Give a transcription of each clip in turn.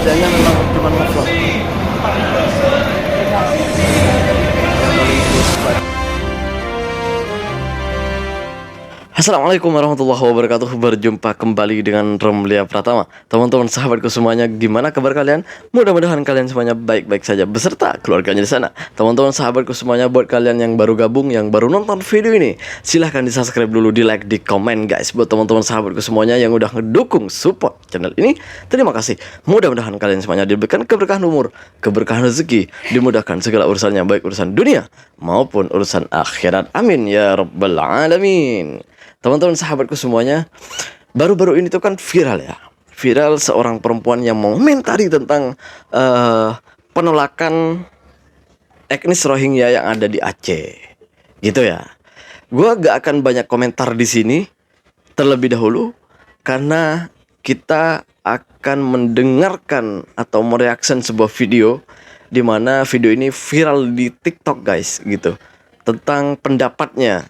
kerjanya memang cuma ngevlog. Assalamualaikum warahmatullahi wabarakatuh. Berjumpa kembali dengan Romlia Pratama. Teman-teman sahabatku semuanya, gimana kabar kalian? Mudah-mudahan kalian semuanya baik-baik saja beserta keluarganya di sana. Teman-teman sahabatku semuanya, buat kalian yang baru gabung, yang baru nonton video ini, silahkan di-subscribe dulu, di-like, di komen guys. Buat teman-teman sahabatku semuanya yang udah ngedukung support channel ini, terima kasih. Mudah-mudahan kalian semuanya diberikan keberkahan umur, keberkahan rezeki, dimudahkan segala urusannya, baik urusan dunia maupun urusan akhirat. Amin ya rabbal alamin. Teman-teman sahabatku semuanya, baru-baru ini tuh kan viral ya. Viral seorang perempuan yang mengomentari tentang penolakan etnis Rohingya yang ada di Aceh. Gitu ya. Gua gak akan banyak komentar di sini terlebih dahulu karena kita akan mendengarkan atau mereaction sebuah video di mana video ini viral di TikTok guys gitu. Tentang pendapatnya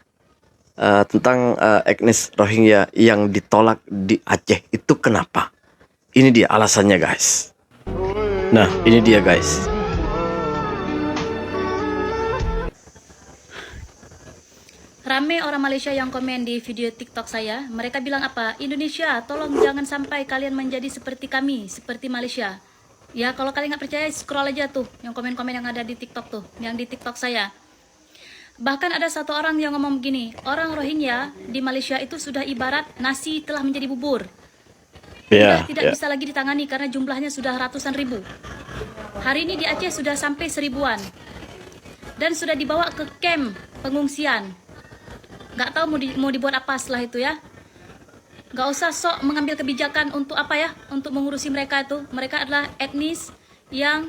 tentang etnis Rohingya yang ditolak di Aceh itu kenapa? Ini dia alasannya guys. Nah ini dia guys. Rame orang Malaysia yang komen di video TikTok saya. Mereka bilang apa? Indonesia, tolong jangan sampai kalian menjadi seperti kami, seperti Malaysia. Ya kalau kalian nggak percaya, scroll aja tuh yang komen-komen yang ada di TikTok tuh, yang di TikTok saya. Bahkan ada satu orang yang ngomong begini, orang Rohingya di Malaysia itu sudah ibarat nasi telah menjadi bubur. Tidak bisa lagi ditangani karena jumlahnya sudah ratusan ribu. Hari ini di Aceh sudah sampai seribuan. Dan sudah dibawa ke camp pengungsian. Nggak tahu mau dibuat apa setelah itu ya. Nggak usah sok mengambil kebijakan untuk apa ya, untuk mengurusi mereka itu. Mereka adalah etnis yang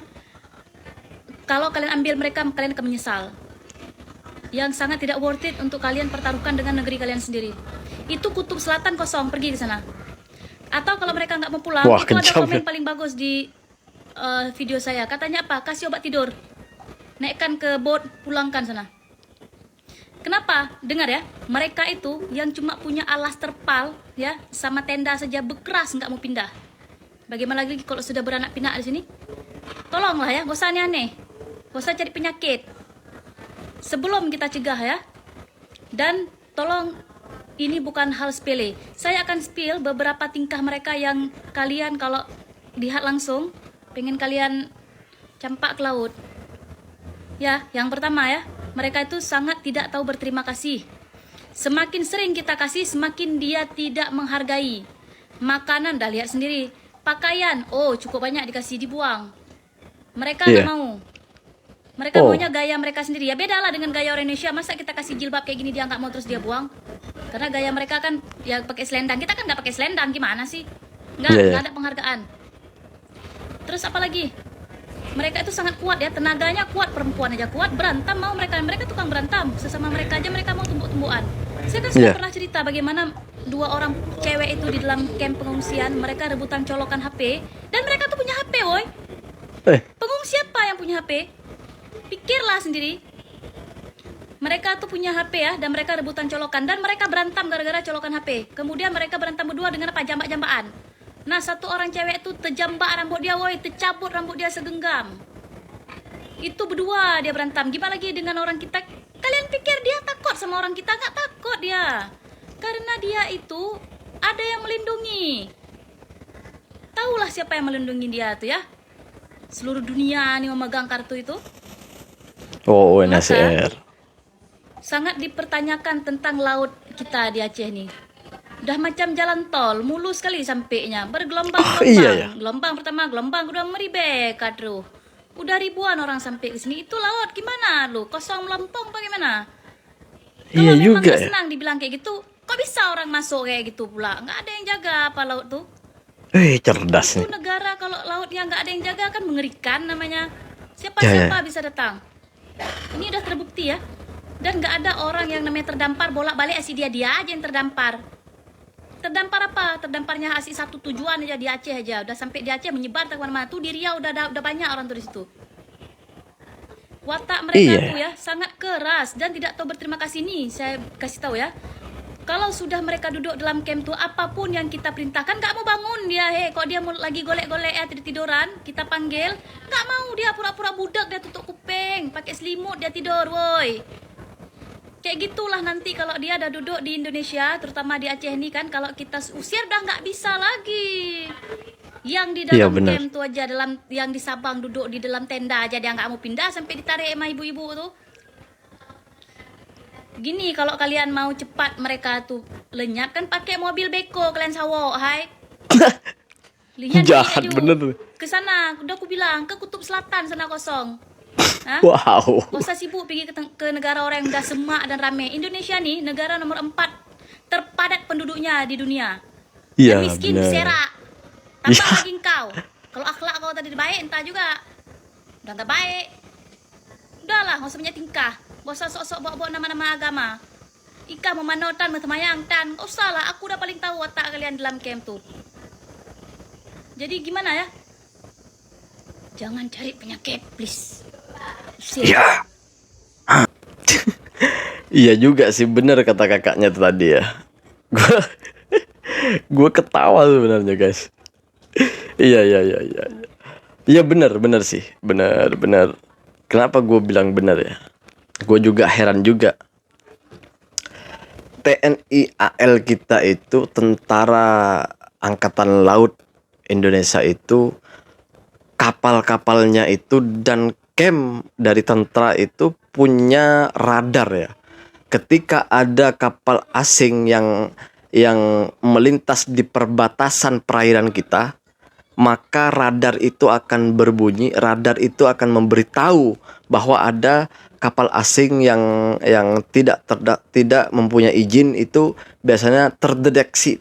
kalau kalian ambil mereka, kalian akan menyesal. Yang sangat tidak worth it untuk kalian pertaruhkan dengan negeri kalian sendiri. Itu kutub selatan kosong, pergi ke sana. Atau kalau mereka nggak mau pulang, itu ada komen paling bagus di video saya. Katanya apa? Kasih obat tidur, naikkan ke boat, pulangkan sana. Kenapa? Dengar ya, mereka itu yang cuma punya alas terpal ya, sama tenda saja bekeras nggak mau pindah. Bagaimana lagi kalau sudah beranak pinak di sini? Tolonglah ya, gak usah aneh-aneh, gak usah cari penyakit. Sebelum kita cegah ya. Dan tolong, ini bukan hal sepele. Saya akan spill beberapa tingkah mereka yang kalian kalau lihat langsung pengen kalian campak ke laut. Ya, yang pertama ya, mereka itu sangat tidak tahu berterima kasih. Semakin sering kita kasih, semakin dia tidak menghargai. Makanan dah lihat sendiri. Pakaian, oh cukup banyak dikasih, dibuang. Mereka nggak mau. Mereka maunya gaya mereka sendiri. Ya beda lah dengan gaya orang Indonesia. Masa kita kasih jilbab kayak gini dia nggak mau terus dia buang? Karena gaya mereka kan ya pakai selendang. Kita kan nggak pakai selendang, gimana sih? Nggak ada penghargaan. Terus apa lagi? Mereka itu sangat kuat ya, tenaganya kuat, perempuan aja kuat, berantem mau mereka tukang berantem. Sesama mereka aja mereka mau tumbuk-tumbukan. Saya kan sudah pernah cerita bagaimana dua orang cewek itu di dalam camp pengungsian, mereka rebutan colokan HP dan mereka tuh punya HP, woy. Pengungsi apa yang punya HP? Pikirlah sendiri. Mereka tuh punya HP ya, dan mereka rebutan colokan. Dan mereka berantem gara-gara colokan HP. Kemudian mereka berantem berdua dengan apa? Jambak-jambakan. Nah, satu orang cewek tuh terjambak rambut dia, woi, tercabut rambut dia segenggam. Itu berdua dia berantem. Gimana lagi dengan orang kita? Kalian pikir dia takut sama orang kita? Nggak takut dia. Karena dia itu ada yang melindungi. Tahulah siapa yang melindungi dia tuh ya. Seluruh dunia nih memegang kartu itu. Oh, UNHCR. Sangat dipertanyakan tentang laut kita di Aceh nih. Udah macam jalan tol, mulus sekali sampainya, bergelombang-gelombang. Iya. Gelombang pertama, gelombang kedua meribek kadru. Udah ribuan orang sampai ke sini. Itu laut gimana lu? Kosong melompong bagaimana? Kalau memang gak senang dibilang kayak gitu, kok bisa orang masuk kayak gitu pula? Nggak ada yang jaga apa laut tuh? Cerdas nih. Itu negara kalau lautnya nggak ada yang jaga kan mengerikan namanya. Siapa-siapa bisa datang. Ini udah terbukti ya. Dan nggak ada orang yang namanya terdampar bolak-balik asli dia aja yang terdampar. Terdampar apa? Terdamparnya asli satu tujuan aja di Aceh aja. Udah sampai di Aceh menyebar ke mana-mana. Tuh di Riau udah banyak orang tuh di situ. Watak mereka tuh ya sangat keras dan tidak tahu berterima kasih nih. Saya kasih tahu ya. Kalau sudah mereka duduk dalam camp tuh, apapun yang kita perintahkan nggak mau bangun dia. Kok dia mau lagi golek-golek tidur-tiduran, kita panggil nggak mau dia, pura-pura budak, dia tutup kuping, pakai selimut dia tidur, woi. Kayak gitulah nanti kalau dia ada duduk di Indonesia, terutama di Aceh ini kan, kalau kita usir udah nggak bisa lagi. Yang di Iya, dalam benar. camp tuh aja, yang di Sabang duduk di dalam tenda aja dia nggak mau pindah sampai ditarik sama ibu-ibu tuh. Gini, kalau kalian mau cepat mereka tuh lenyap kan pakai mobil beko kalian sawok, hai. Lihat Jahat Ju. bener. Ke sana, udah aku bilang, ke Kutub Selatan sana kosong. Hah? Wow. Gak usah sibuk pergi ke negara orang yang udah semak dan rame. Indonesia nih negara nomor 4 terpadat penduduknya di dunia. Iya, Dan miskin bener. berseraak. Tambah Ya. lagi kau. Kalau akhlak kau tadi baik, entah juga. Udah gak baik. Udahlah, gak usah banyak tingkah. Gak usah sok-sok bawa-bawa nama-nama agama. Ika memanotan, metemayang, tan. Gak usah lah, aku udah paling tahu watak kalian dalam camp tuh. Jadi gimana ya? Jangan cari penyakit, please. Usir. Ya. Iya juga sih, bener kata kakaknya tuh tadi ya. Gue gue ketawa sebenarnya guys. Iya iya iya iya. Iya bener sih, bener. Kenapa gue bilang bener ya? Gue juga heran juga. TNI AL kita itu, Tentara Angkatan Laut Indonesia itu, kapal-kapalnya itu dan camp dari tentara itu punya radar ya. Ketika ada kapal asing yang melintas di perbatasan perairan kita, maka radar itu akan berbunyi, radar itu akan memberitahu bahwa ada kapal asing yang tidak mempunyai izin. Itu biasanya terdeteksi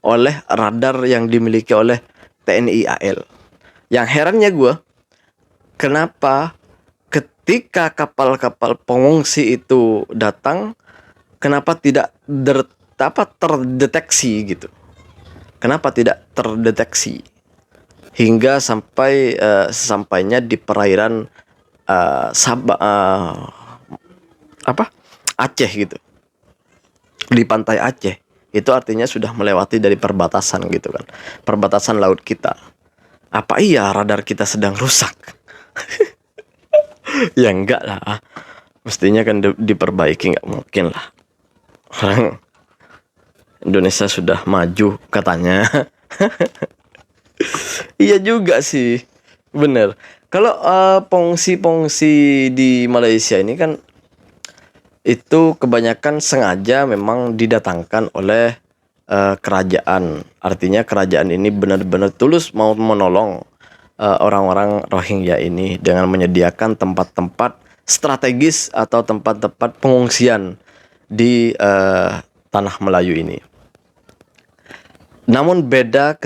oleh radar yang dimiliki oleh TNI AL. Yang herannya gue, kenapa ketika kapal-kapal pengungsi itu datang, kenapa tidak terdeteksi gitu? Kenapa tidak terdeteksi hingga sampai sesampainya di perairan Aceh gitu, di pantai Aceh? Itu artinya sudah melewati dari perbatasan gitu kan, perbatasan laut kita. Apa iya radar kita sedang rusak? Ya enggak lah, mestinya kan diperbaiki, nggak mungkin lah. Orang Indonesia sudah maju katanya. Iya juga sih, bener. Kalau pengungsi-pengungsi di Malaysia ini kan, itu kebanyakan sengaja memang didatangkan oleh kerajaan. Artinya kerajaan ini benar-benar tulus mau menolong orang-orang Rohingya ini dengan menyediakan tempat-tempat strategis atau tempat-tempat pengungsian di tanah Melayu ini. Namun beda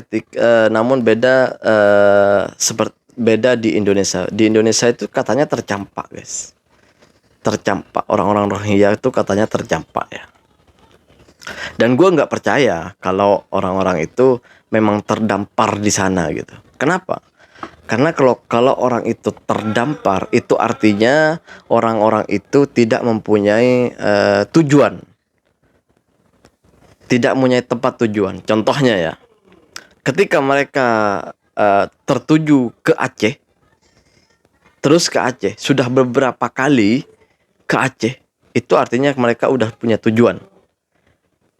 seperti beda di Indonesia. Di Indonesia itu katanya tercampak, guys. Tercampak, orang-orang Rohingya itu katanya tercampak ya. Dan gue nggak percaya kalau orang-orang itu memang terdampar di sana gitu. Kenapa? Karena kalau orang itu terdampar, itu artinya orang-orang itu tidak mempunyai tujuan, tidak mempunyai tempat tujuan. Contohnya ya, ketika mereka tertuju ke Aceh, terus ke Aceh, sudah beberapa kali ke Aceh, itu artinya mereka udah punya tujuan.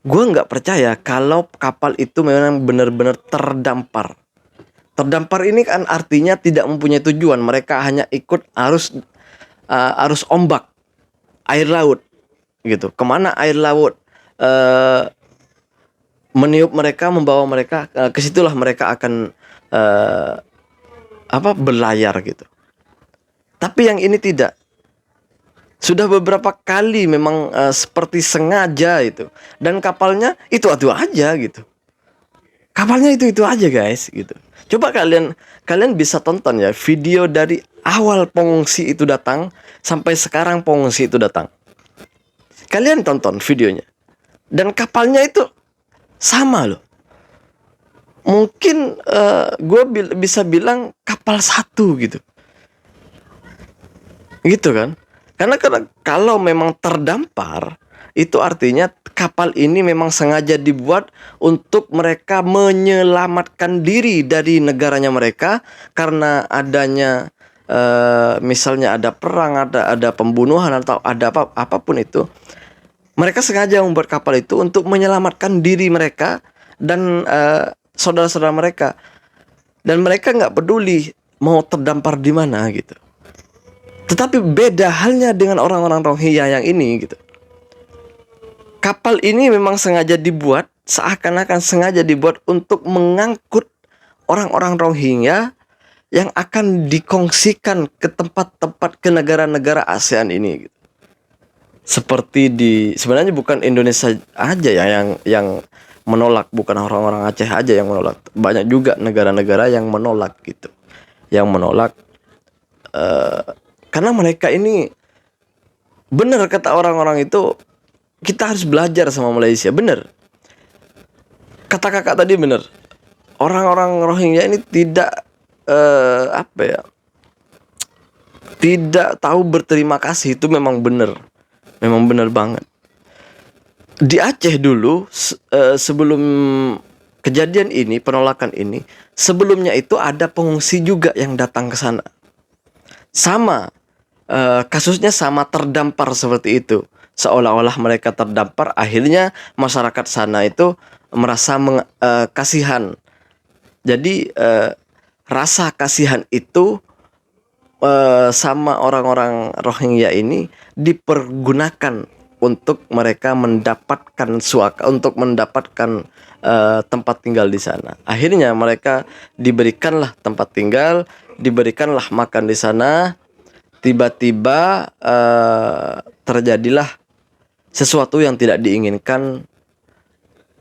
Gue nggak percaya kalau kapal itu memang benar-benar terdampar. Terdampar ini kan artinya tidak mempunyai tujuan. Mereka hanya ikut arus ombak air laut gitu. Kemana air laut meniup mereka, membawa mereka, kesitulah mereka akan berlayar gitu. Tapi yang ini tidak. Sudah beberapa kali memang seperti sengaja itu. Dan kapalnya itu aja gitu. Kapalnya itu aja guys gitu. Coba kalian bisa tonton ya video dari awal pengungsi itu datang sampai sekarang pengungsi itu datang. Kalian tonton videonya. Dan kapalnya itu sama loh. Mungkin gue bisa bilang kapal satu gitu. Gitu kan. Karena kalau memang terdampar, itu artinya kapal ini memang sengaja dibuat untuk mereka menyelamatkan diri dari negaranya mereka karena adanya misalnya ada perang, ada pembunuhan atau ada apapun itu. Mereka sengaja membuat kapal itu untuk menyelamatkan diri mereka dan saudara-saudara mereka. Dan mereka nggak peduli mau terdampar di mana gitu. Tetapi beda halnya dengan orang-orang Rohingya yang ini gitu. Kapal ini memang sengaja dibuat, seakan-akan sengaja dibuat untuk mengangkut orang-orang Rohingya yang akan dikongsikan ke tempat-tempat ke negara-negara ASEAN ini gitu. Seperti sebenarnya bukan Indonesia aja ya yang menolak, bukan orang-orang Aceh aja yang menolak. Banyak juga negara-negara yang menolak gitu. Yang menolak karena mereka ini, benar kata orang-orang itu, kita harus belajar sama Malaysia. Benar. Kata kakak tadi benar. Orang-orang Rohingya ini tidak tidak tahu berterima kasih. Itu memang benar. Memang benar banget. Di Aceh dulu sebelum kejadian ini, penolakan ini, sebelumnya itu ada pengungsi juga yang datang ke sana. Sama kasusnya sama, terdampar seperti itu. Seolah-olah mereka terdampar, akhirnya masyarakat sana itu merasa kasihan. Jadi rasa kasihan itu sama orang-orang Rohingya ini dipergunakan untuk mereka mendapatkan untuk mendapatkan tempat tinggal di sana. Akhirnya mereka diberikanlah tempat tinggal, diberikanlah makan di sana. Tiba-tiba terjadilah sesuatu yang tidak diinginkan.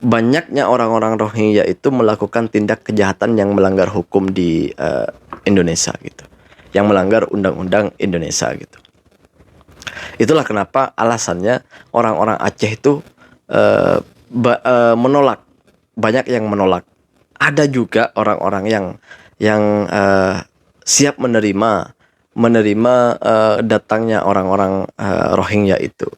Banyaknya orang-orang Rohingya itu melakukan tindak kejahatan yang melanggar hukum di Indonesia gitu, yang melanggar undang-undang Indonesia gitu. Itulah kenapa alasannya orang-orang Aceh itu menolak, banyak yang menolak. Ada juga orang-orang yang siap menerima datangnya orang-orang Rohingya itu.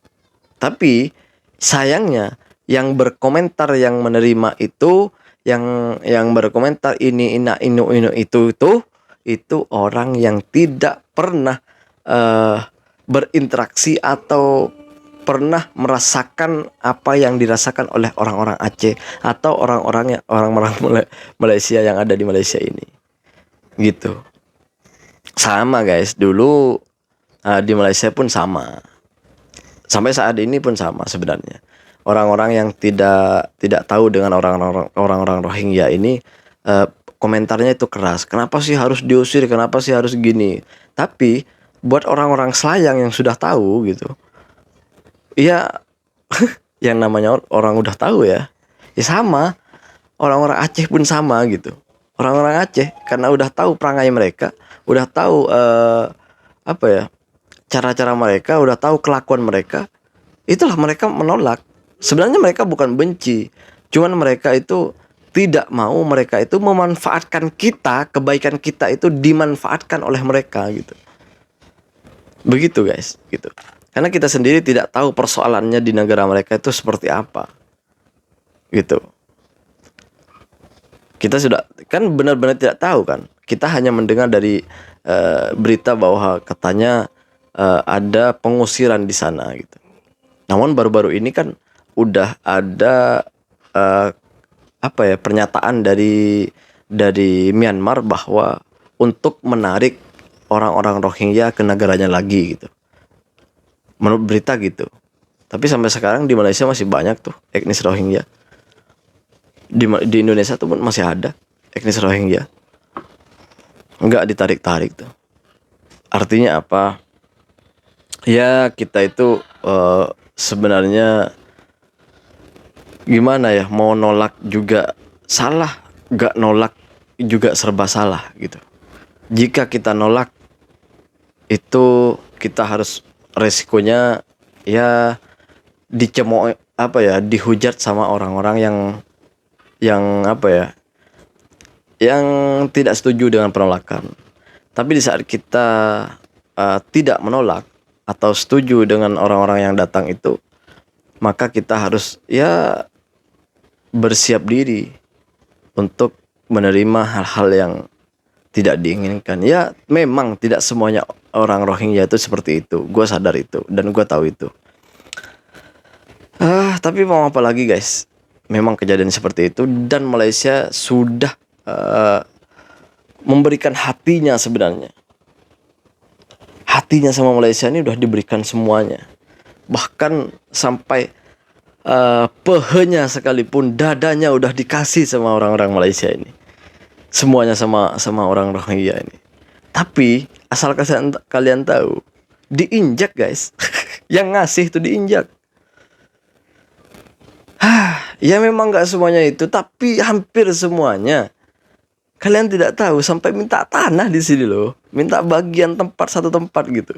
Tapi sayangnya yang berkomentar, yang menerima itu, yang berkomentar ini ina inu itu orang yang tidak pernah berinteraksi atau pernah merasakan apa yang dirasakan oleh orang-orang Aceh atau orang-orang Malaysia yang ada di Malaysia ini. Gitu. Sama guys, dulu di Malaysia pun sama. Sampai saat ini pun sama sebenarnya. Orang-orang yang tidak tahu dengan orang-orang Rohingya ini komentarnya itu keras. Kenapa sih harus diusir? Kenapa sih harus gini? Tapi buat orang-orang Selayang yang sudah tahu gitu, ya yang namanya orang udah tahu ya sama. Orang-orang Aceh pun sama gitu. Orang-orang Aceh karena udah tahu perangai mereka, udah tahu cara-cara mereka, udah tahu kelakuan mereka, itulah mereka menolak. Sebenarnya mereka bukan benci, cuman mereka itu tidak mau mereka itu memanfaatkan kita, kebaikan kita itu dimanfaatkan oleh mereka gitu. Begitu guys, gitu. Karena kita sendiri tidak tahu persoalannya di negara mereka itu seperti apa. Gitu. Kita sudah kan benar-benar tidak tahu kan. Kita hanya mendengar dari berita bahwa katanya ada pengusiran di sana gitu. Namun baru-baru ini kan udah ada pernyataan dari Myanmar bahwa untuk menarik orang-orang Rohingya ke negaranya lagi gitu. Menurut berita gitu. Tapi sampai sekarang di Malaysia masih banyak tuh etnis Rohingya. Di Indonesia tuh pun masih ada etnis Rohingya. Enggak ditarik-tarik tuh. Artinya apa? Ya kita itu sebenarnya gimana ya, mau nolak juga salah, gak nolak juga serba salah gitu. Jika kita nolak itu kita harus resikonya ya dicemooh dihujat sama orang-orang yang tidak setuju dengan penolakan. Tapi di saat kita tidak menolak atau setuju dengan orang-orang yang datang itu, maka kita harus ya bersiap diri untuk menerima hal-hal yang tidak diinginkan. Ya memang tidak semuanya orang Rohingya itu seperti itu. Gue sadar itu dan gue tahu itu. Tapi mau apa lagi guys? Memang kejadian seperti itu dan Malaysia sudah memberikan hatinya sebenarnya. Hatinya sama Malaysia ini udah diberikan semuanya. Bahkan sampai pehenya sekalipun dadanya udah dikasih sama orang-orang Malaysia ini. Semuanya sama orang Rohingya ini. Tapi asal kalian tahu, diinjak guys. Yang ngasih itu diinjak. Ya memang gak semuanya itu, tapi hampir semuanya. Kalian tidak tahu sampai minta tanah di sini loh, minta bagian tempat satu tempat gitu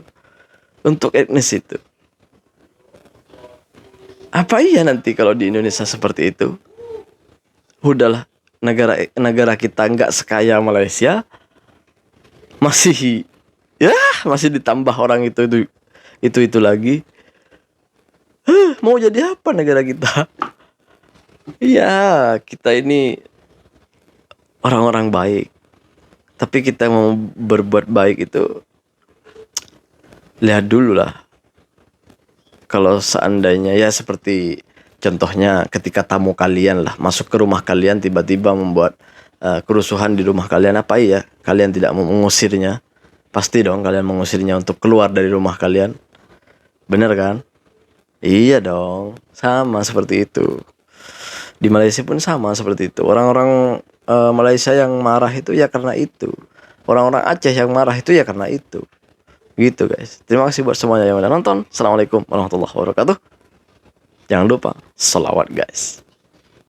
untuk etnis itu. Apa iya nanti kalau di Indonesia seperti itu? Udahlah, negara kita nggak sekaya Malaysia, masih ditambah orang itu lagi. Mau jadi apa negara kita? Ya kita ini orang-orang baik, tapi kita mau berbuat baik itu lihat dulu lah. Kalau seandainya ya seperti contohnya ketika tamu kalian lah masuk ke rumah kalian tiba-tiba membuat kerusuhan di rumah kalian, apa iya kalian tidak mau mengusirnya? Pasti dong kalian mengusirnya untuk keluar dari rumah kalian. Bener kan? Iya dong, sama seperti itu. Di Malaysia pun sama seperti itu. Orang-orang Malaysia yang marah itu ya karena itu. Orang-orang Aceh yang marah itu ya karena itu. Gitu guys. Terima kasih buat semuanya yang udah nonton. Assalamualaikum warahmatullahi wabarakatuh. Jangan lupa selawat guys.